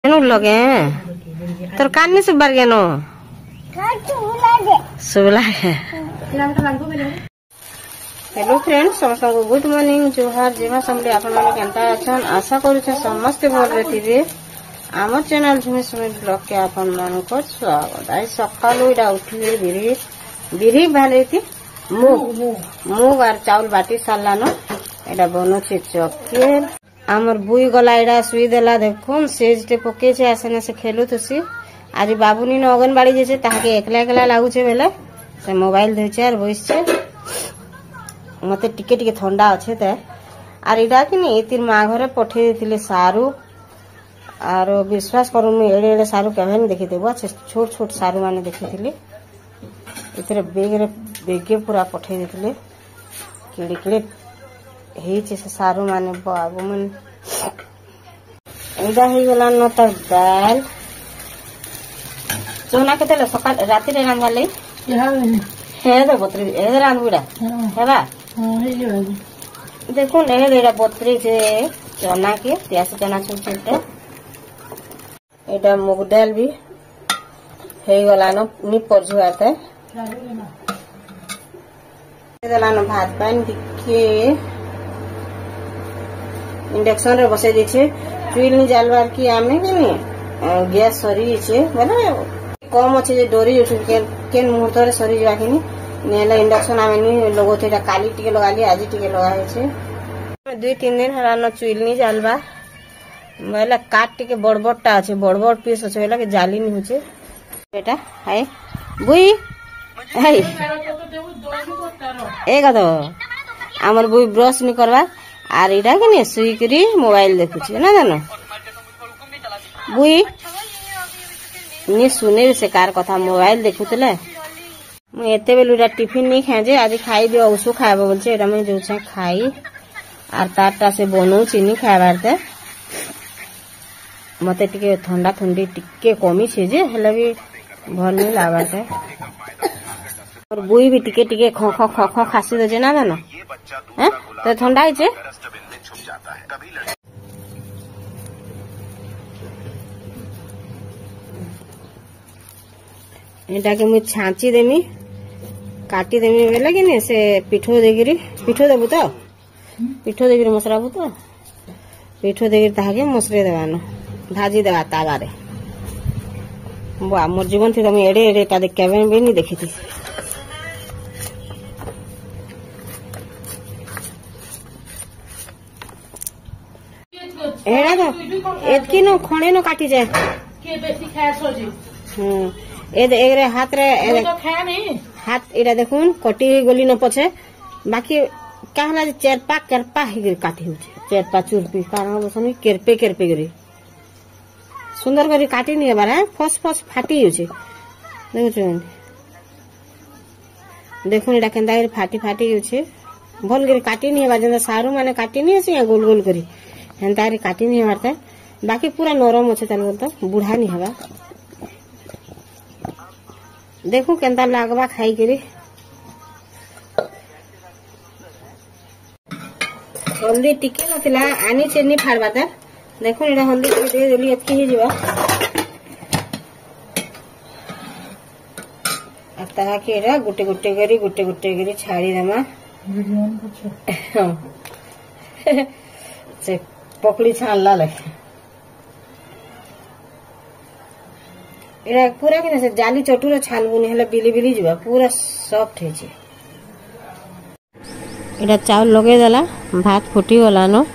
लगे तोर कान नहीं सुबार गेनो सुबला है। हेलो फ्रेंड्स समस्त गुड मॉर्निंग जोहार जेमा समले आपण माने केनता अछन आशा करू छे समस्त भल रहथिबे। आम चैनल झुमे समय ब्लॉग के आपण मान को स्वागत। आई सकालू इडा उठिले बिरी भालेती मूग और चावल बाटी सारलानो एडा बनो छे चॉकलेट। आमर बुई गला इडा सुई देला देखुन सेज टे पके छे आसने से खेलु तुसी। आज बाबूनी न अंगनबाड़ी जे छे ताके एकला एकला लागु छे बेले से मोबाइल धै छे और बइस छे। मते टिके टिके ठंडा अच्छे ते आर इडा कि नहीं तीन माँ घरे पठे देथिले सारू और विश्वास करू मैं एड़े एड़े सारू केभे नहीं देखि देबो। छोट छोट सारू माने देखिथिले इतरे बेगे पूरा पठे देथिले केड़े केड़े हेई छे से सारू माने बाबू मन। इडा हे गला न त दाल सोना केते सकाळ राती रे रांधाले हे दे बतरी ए रांधुडा हेबा देखो नहीं देरा बतरी से चना के प्याज चना छुटे एटा मूग दाल भी हे गला न नि परजुआते देला न भात पानी दिखे इंडक्शन रे बसे दिछे चुइल नि जालवार की आमे कि गैस सरी छे माने कम अच्छे जे डोरी उठ केन मुहूर्त रे सरी जाके नि नेला इंडक्शन आमे नि लोगो तेटा काली टिके लगाली आज टिके लगा है छे। 2-3 दिन हरा न चुइल नि जालबा मैला काट टिके बड़बड़टा আছে बड़बड़ पीस আছে बेला के जाली नि होचे बेटा हाय बुई हाय एगा तो हमर बुई ब्रश नि करबा आर इडा के नि सुई करी मोबाइल देखुची ना जानो बुई नि सुने से कार कथा मोबाइल देखुतले मैं एते बेलुरा टिफिन नहीं खाए जे आज खाई दियो उसु खाइबो बोलछे एटा मैं जोछे खाई आर तारटा से बनौ चीनी खाइबार ते मते टिके ठंडा ठंडी टिके कमी छे जे हेले भी भल नहीं लागबार ते और बुई भी टिके टिके ख ख ख ख खासी दे जे ना जानो हैं तो ठंडा है जे एटा के मु छांची देमी काटी देमी बेला कि ने से पिठो देगिरी पिठो देबु तो पिठो देगिरी मसराबु तो पिठो देगिरी ताके मसरे देवानो भाजी देवा तावारे बा मोर जीवन थी तमे एडे एडे ता केबे भी नहीं देखी थी। एडा तो एतकी नो खणे नो काटी जाए के बेसी खाय सोजी एरे हाथ रे एरे तो खाया नहीं हाथ इडा देखुन कटी गली न पछे बाकी कहला जे चेरपा करपा ही काटी होचे चेरपा चुरपी कारण बसनी केरपे केरपे गरी सुंदर करी काटी नहीं बारा फस फस फाटी होचे देखुन देखुन इडा केंदा फाटी फाटी होचे भल करी काटी नहीं बा जेंदा सारू माने काटी नहीं से गोल गोल करी हेंता रे काटी नहीं मारता बाकी पूरा नरम होचे तन बोलता बुढ़ा नहीं हवा देखो केंता लागबा खाई करी हल्दी टिके नथिला आनी चेनी फाड़बा त देखो एडा हल्दी टिके दे देली अतकी ही जीवा आता के एडा गुटे गुटे करी छाड़ी देमा से पकड़ी छानला लगे एरा पूरा कि से जाली चटुर छानबुनी हेले बिली बिली जीवा पूरा सॉफ्ट है छे। एटा चावल लगे देला भात फुटी गला न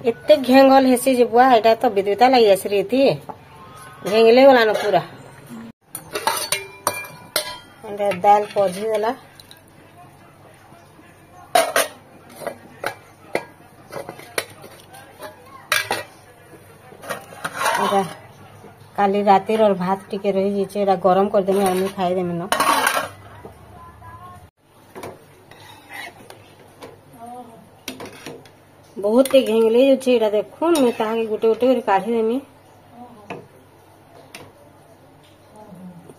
एते घेंगल हेसी जे बुआ एटा तो विद्युता लगी आसरी थी घेंगले गला न पूरा एटा दाल पजी देला काली राती और भात टिके रही जे गरम कर देमी आमी खाई देमी न बहुत घेंगले जे एटा देखुन मैं ताके गुटे गुटे कर काढी देमी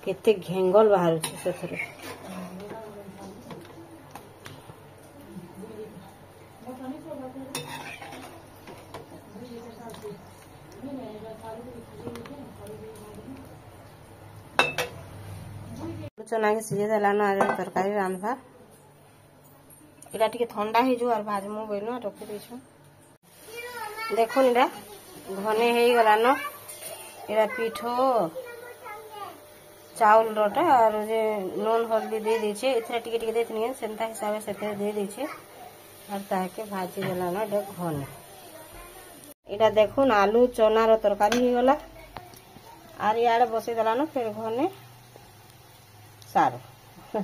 केते घेंगल बाहर छे से थरे चना के सीझे देलान आज तरकारी रांधवा इटा टिके ठंडा हो जो और भाजमु बोल रखी देछु देखो इटा घने हो गलान इटा पिठो चाउल रोटा और जे नून हल्दी दे दीछे इथरा टिके टिके देतनी सेंता हिसाब से दे दीछे और ताके भाजी देलान इटा घने इटा देखुन आलू चना रो तरकारी हो गला और यार बसई देलान फिर घने सारो